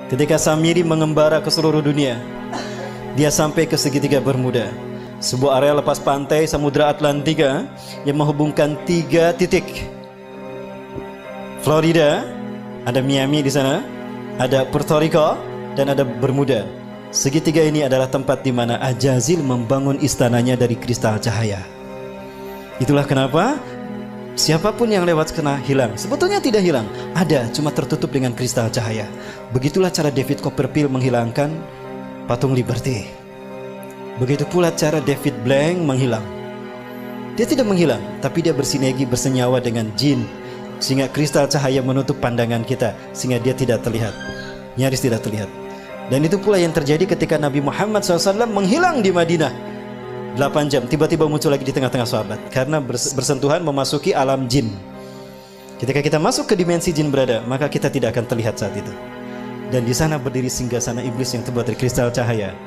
Ketika Samiri mengembara ke seluruh dunia, dia sampai ke segitiga Bermuda, sebuah area lepas pantai Samudra Atlantika yang menghubungkan 3 titik. Florida, ada Miami di sana, ada Puerto Rico, dan ada Bermuda. Segitiga ini adalah tempat di mana Ajazil membangun istananya dari kristal cahaya. Itulah kenapa siapapun yang lewat kena hilang. Sebetulnya tidak hilang, ada, cuma tertutup dengan kristal cahaya. Begitulah cara David Copperfield menghilangkan patung Liberty. Begitu pula cara David Blank menghilang. Dia tidak menghilang, tapi dia bersinergi, bersenyawa dengan jin, sehingga kristal cahaya menutup pandangan kita, sehingga dia tidak terlihat, nyaris tidak terlihat. Dan itu pula yang terjadi ketika Nabi Muhammad SAW menghilang di Madinah 8 jam, tiba-tiba muncul lagi di tengah-tengah sahabat, karena bersentuhan memasuki alam jin. Ketika kita masuk ke dimensi jin berada, maka kita tidak akan terlihat saat itu. Dan di sana berdiri singgasana iblis yang terbuat dari kristal cahaya.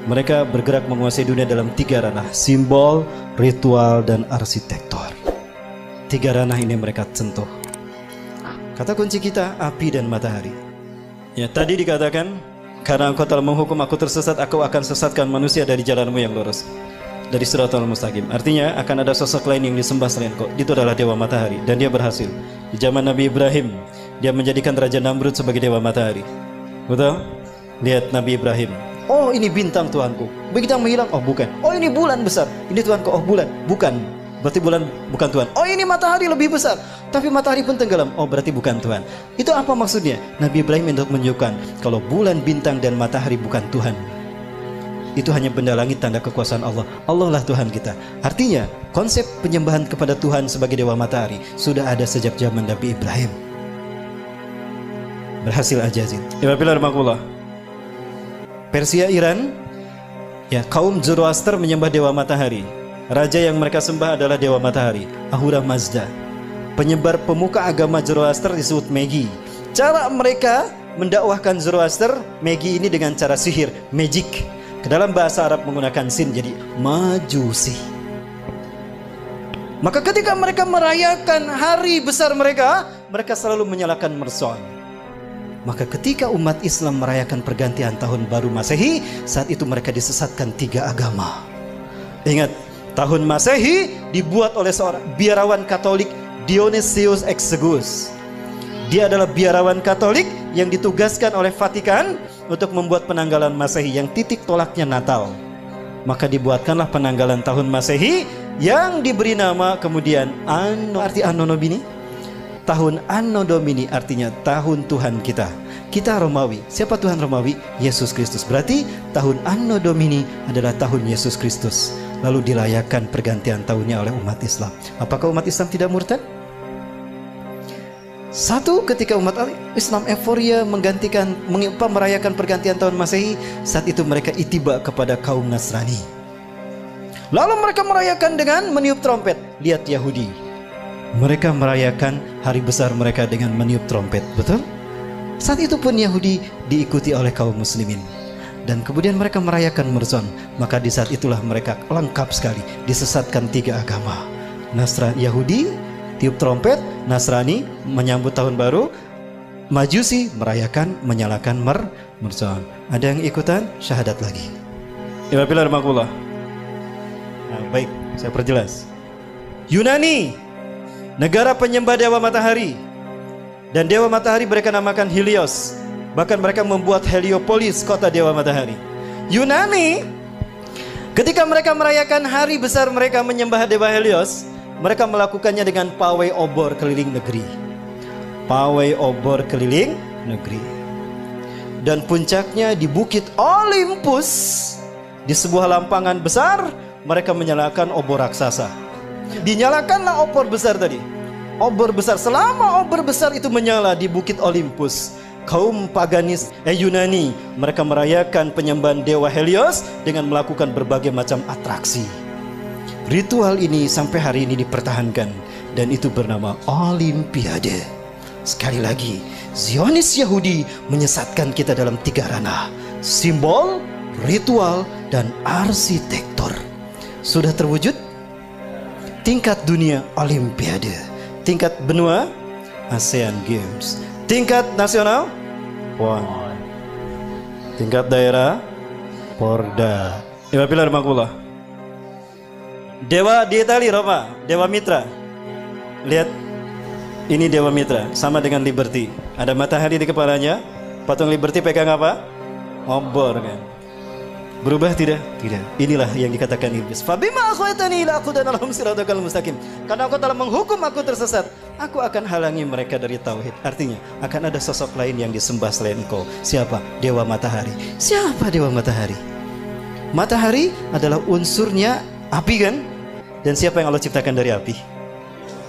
Mereka bergerak menguasai dunia dalam 3 ranah: simbol, ritual, dan arsitektur. 3 ranah ini mereka sentuh. Kata kunci kita, api dan matahari. Ya, tadi dikatakan, karena engkau telah menghukum aku tersesat, aku akan sesatkan manusia dari jalanmu yang lurus, dari Shiratal Mustaqim. Artinya akan ada sosok lain yang disembah selain engkau. Itu adalah dewa matahari, dan dia berhasil. Di zaman Nabi Ibrahim, dia menjadikan Raja Namrud sebagai dewa matahari. Betul? Lihat Nabi Ibrahim. Oh, ini bintang Tuhanku. Begitu menghilang, oh bukan. Oh, ini bulan besar. Ini Tuhanku. Oh, bulan, bukan. Berarti bulan bukan Tuhan. Oh, ini matahari lebih besar, tapi matahari pun tenggelam. Oh, berarti bukan Tuhan. Itu apa maksudnya? Nabi Ibrahim untuk menunjukkan kalau bulan, bintang, dan matahari bukan Tuhan. Itu hanya benda langit, tanda kekuasaan Allah. Allah lah Tuhan kita. Artinya konsep penyembahan kepada Tuhan sebagai dewa matahari sudah ada sejak zaman Nabi Ibrahim. Berhasil Ajazil. Persia, Iran, ya, kaum Zoroaster menyembah dewa matahari. Raja yang mereka sembah adalah dewa matahari, Ahura Mazda. Penyebar pemuka agama Zoroaster disebut Magi. Cara mereka mendakwahkan Zoroaster, Magi ini dengan cara sihir, magic. Ke dalam bahasa Arab menggunakan sin, jadi majusi. Maka ketika mereka merayakan hari besar mereka, mereka selalu menyalakan mercon. Maka ketika umat Islam merayakan pergantian tahun baru Masehi, saat itu mereka disesatkan 3 agama. Ingat, tahun Masehi dibuat oleh seorang biarawan Katolik, Dionysius Exiguus. Dia adalah biarawan Katolik yang ditugaskan oleh Vatikan untuk membuat penanggalan Masehi yang titik tolaknya Natal. Maka dibuatkanlah penanggalan tahun Masehi yang diberi nama kemudian arti Anno Domini. Tahun Anno Domini artinya tahun Tuhan kita. Kita Romawi. Siapa Tuhan Romawi? Yesus Kristus. Berarti tahun Anno Domini adalah tahun Yesus Kristus. Lalu dirayakan pergantian tahunnya oleh umat Islam. Apakah umat Islam tidak murtad? Satu, ketika umat Islam euforia merayakan pergantian tahun Masehi, saat itu mereka itiba kepada kaum Nasrani. Lalu mereka merayakan dengan meniup trompet. Lihat Yahudi, mereka merayakan hari besar mereka dengan meniup trompet. Betul? Saat itu pun Yahudi diikuti oleh kaum muslimin. Dan kemudian mereka merayakan Merson. Maka di saat itulah mereka lengkap sekali, disesatkan 3 agama. Nasrani, Yahudi tiup trompet, Nasrani menyambut tahun baru, Majusi merayakan menyalakan Merson. Ada yang ikutan syahadat lagi. Nah, baik, saya perjelas. Yunani, negara penyembah dewa matahari, dan dewa matahari mereka namakan Helios. Bahkan mereka membuat Heliopolis, kota dewa matahari. Yunani, ketika mereka merayakan hari besar mereka menyembah dewa Helios, mereka melakukannya dengan pawai obor keliling negeri. Pawai obor keliling negeri. Dan puncaknya di Bukit Olympus, di sebuah lampangan besar, mereka menyalakan obor raksasa. Dinyalakanlah obor besar tadi. Obor besar, selama obor besar itu menyala di Bukit Olympus, kaum paganis Yunani mereka merayakan penyembahan dewa Helios dengan melakukan berbagai macam atraksi. Ritual ini sampai hari ini dipertahankan dan itu bernama Olimpiade. Sekali lagi, Zionis Yahudi menyesatkan kita dalam 3 ranah: simbol, ritual, dan arsitektur. Sudah terwujud? tingkat dunia Olimpiade, tingkat benua ASEAN Games, tingkat nasional PON, tingkat daerah Porda. Ibapilah Makulah. Dewa di Itali, Roma, Dewa Mitra. Lihat, ini Dewa Mitra, sama dengan Liberty. Ada matahari di kepalanya. Patung Liberty pegang apa? Obor kan. Berubah tidak? Tidak. Inilah yang dikatakan iblis. Fabima akhwatani ila aqudan lahum siratal mustaqim. Karena engkau telah menghukum aku tersesat, aku akan halangi mereka dari tauhid. Artinya, akan ada sosok lain yang disembah selain engkau. Siapa? Dewa matahari. Siapa dewa matahari? Matahari adalah unsurnya api kan? Dan siapa yang Allah ciptakan dari api?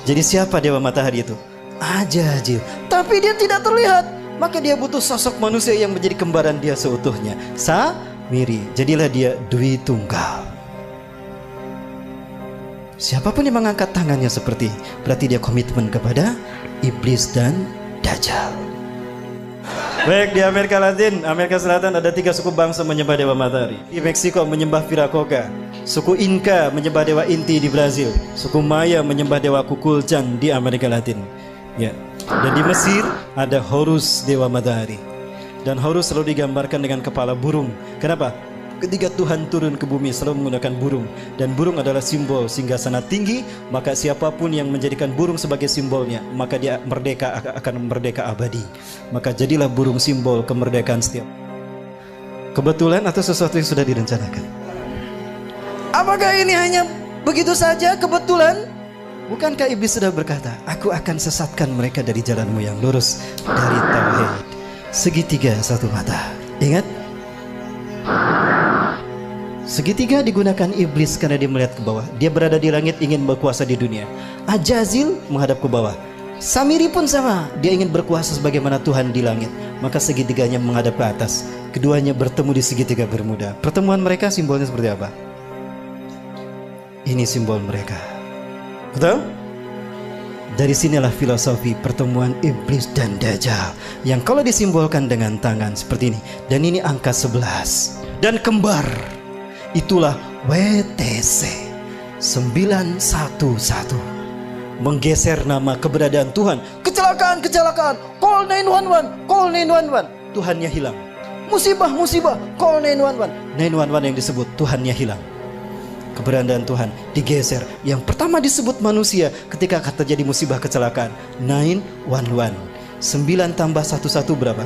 Jadi siapa dewa matahari itu? Ajazil. Tapi dia tidak terlihat. Maka dia butuh sosok manusia yang menjadi kembaran dia seutuhnya. Samiri. Jadilah dia Dwi Tunggal. Siapapun yang mengangkat tangannya seperti, berarti dia komitmen kepada iblis dan Dajjal. Baik, di Amerika Latin, Amerika Selatan ada 3 suku bangsa menyembah dewa matahari. Di Meksiko menyembah Viracocha. Suku Inca menyembah dewa Inti di Brazil. Suku Maya menyembah dewa Kukulcan di Amerika Latin. Ya. Dan di Mesir ada Horus, dewa matahari. Dan Horus selalu digambarkan dengan kepala burung. Kenapa? Ketika Tuhan turun ke bumi selalu menggunakan burung. Dan burung adalah simbol singgasana tinggi. Maka siapapun yang menjadikan burung sebagai simbolnya, maka dia merdeka, akan merdeka abadi. Maka jadilah burung simbol kemerdekaan setiap. Kebetulan atau sesuatu yang sudah direncanakan? Apakah ini hanya begitu saja kebetulan? Bukankah iblis sudah berkata, aku akan sesatkan mereka dari jalanmu yang lurus, dari tauhid. Segitiga satu mata. Ingat? Segitiga digunakan iblis karena dia melihat ke bawah. Dia berada di langit ingin berkuasa di dunia. Ajazil menghadap ke bawah. Samiri pun sama, dia ingin berkuasa sebagaimana Tuhan di langit. Maka segitiganya menghadap ke atas. Keduanya bertemu di segitiga Bermuda. Pertemuan mereka simbolnya seperti apa? Ini simbol mereka. Betul? Dari sinilah filosofi pertemuan iblis dan Dajjal, yang kalau disimbolkan dengan tangan seperti ini. Dan ini angka 11. Dan kembar. Itulah WTC 911. Menggeser nama keberadaan Tuhan. Kecelakaan, kecelakaan. Call 911, call 911. Tuhannya hilang. Musibah, musibah. Call 911. 911 yang disebut Tuhannya hilang. Keberadaan Tuhan digeser. Yang pertama disebut manusia ketika terjadi musibah kecelakaan. 911. 9 tambah 11 berapa?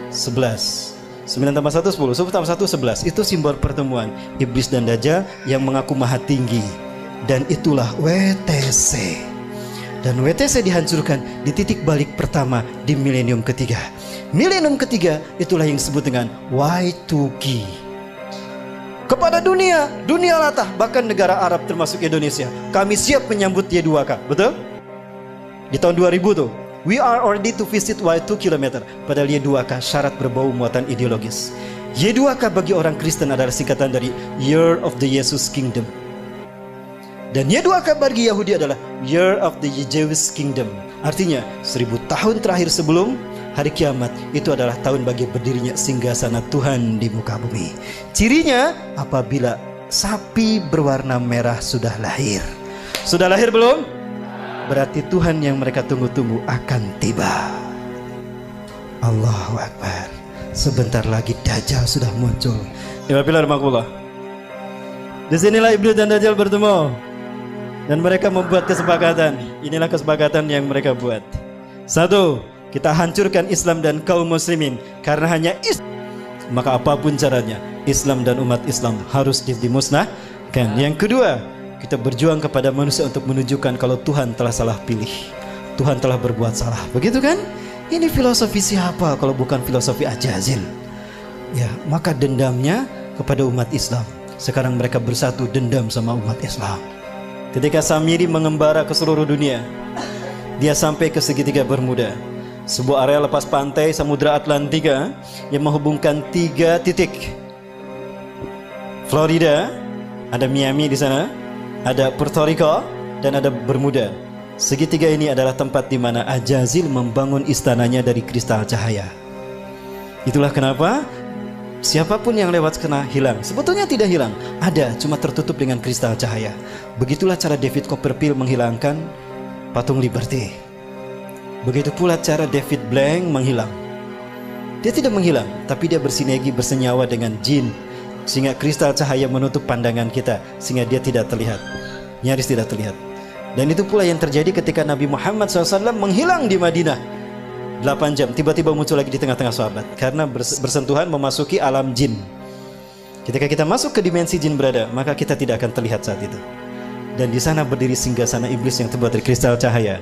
11. 9 tambah 1 10. 10 tambah 1 11. Itu simbol pertemuan iblis dan Dajjal yang mengaku maha tinggi. Dan itulah WTC. Dan WTC dihancurkan di titik balik pertama di milenium ketiga. Milenium ketiga itulah yang disebut dengan Y2K. Kepada dunia, dunia latah, bahkan negara Arab termasuk Indonesia, kami siap menyambut Y2K. Betul? Di tahun 2000 tuh, we are ready to visit Y2 km. Padahal Y2K syarat berbau muatan ideologis. Y2K bagi orang Kristen adalah singkatan dari Year of the Jesus Kingdom. Dan Y2K bagi Yahudi adalah Year of the Jewish Kingdom. Artinya 1000 tahun terakhir sebelum hari kiamat, itu adalah tahun bagi berdirinya singgasana Tuhan di muka bumi. Cirinya apabila sapi berwarna merah sudah lahir. Sudah lahir belum? Berarti Tuhan yang mereka tunggu-tunggu akan tiba. Allahu Akbar. Sebentar lagi Dajjal sudah muncul. Ibapilah makulah. Disinilah iblis dan Dajjal bertemu. Dan mereka membuat kesepakatan. Inilah kesepakatan yang mereka buat. 1. Kita hancurkan Islam dan kaum muslimin. Karena hanya Islam, maka apapun caranya, Islam dan umat Islam harus dimusnahkan. Yang kedua, kita berjuang kepada manusia untuk menunjukkan kalau Tuhan telah salah pilih. Tuhan telah berbuat salah. Begitu kan? Ini filosofi siapa kalau bukan filosofi Ajazil? Ya, maka dendamnya kepada umat Islam. Sekarang mereka bersatu dendam sama umat Islam. Ketika Samiri mengembara ke seluruh dunia, dia sampai ke segitiga Bermuda, sebuah area lepas pantai Samudra Atlantika yang menghubungkan 3 titik. Florida, ada Miami di sana, ada Puerto Rico, dan ada Bermuda. Segitiga ini adalah tempat di mana Ajazil membangun istananya dari kristal cahaya. Itulah kenapa Siapapun yang lewat kena hilang. Sebetulnya tidak hilang, ada, cuma tertutup dengan kristal cahaya. Begitulah cara David Copperfield menghilangkan patung Liberty. Begitu pula cara David Blank menghilang. Dia tidak menghilang, tapi dia bersinergi, bersenyawa dengan jin, sehingga kristal cahaya menutup pandangan kita, sehingga dia tidak terlihat, nyaris tidak terlihat. Dan itu pula yang terjadi ketika Nabi Muhammad SAW menghilang di Madinah 8 jam, tiba-tiba muncul lagi di tengah-tengah sahabat, karena bersentuhan memasuki alam jin. Ketika kita masuk ke dimensi jin berada, maka kita tidak akan terlihat saat itu. Dan di sana berdiri singgasana iblis yang terbuat dari kristal cahaya.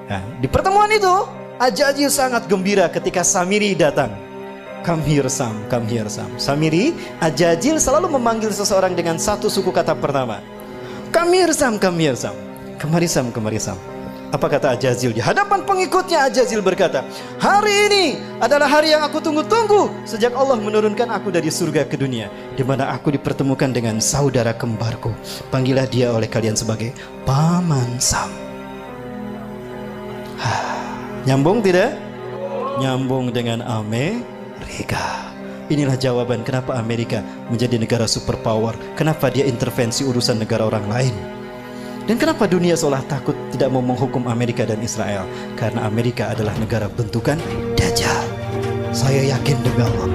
Nah, di pertemuan itu Ajajil sangat gembira ketika Samiri datang. Come here Sam, come here Sam. Samiri, Ajajil selalu memanggil seseorang dengan satu suku kata pertama. Come here Sam, come here Sam. Kemari Sam, kemari Sam. Apa kata Ajazil? Di hadapan pengikutnya Ajazil berkata, hari ini adalah hari yang aku tunggu-tunggu sejak Allah menurunkan aku dari surga ke dunia, di mana aku dipertemukan dengan saudara kembarku. Panggillah dia oleh kalian sebagai Paman Sam. Nyambung tidak? Nyambung dengan Amerika. Inilah jawaban kenapa Amerika menjadi negara superpower. Kenapa dia intervensi urusan negara orang lain. Dan kenapa dunia seolah takut tidak mau menghukum Amerika dan Israel? Karena Amerika adalah negara bentukan Dajjal. Saya yakin demi Allah.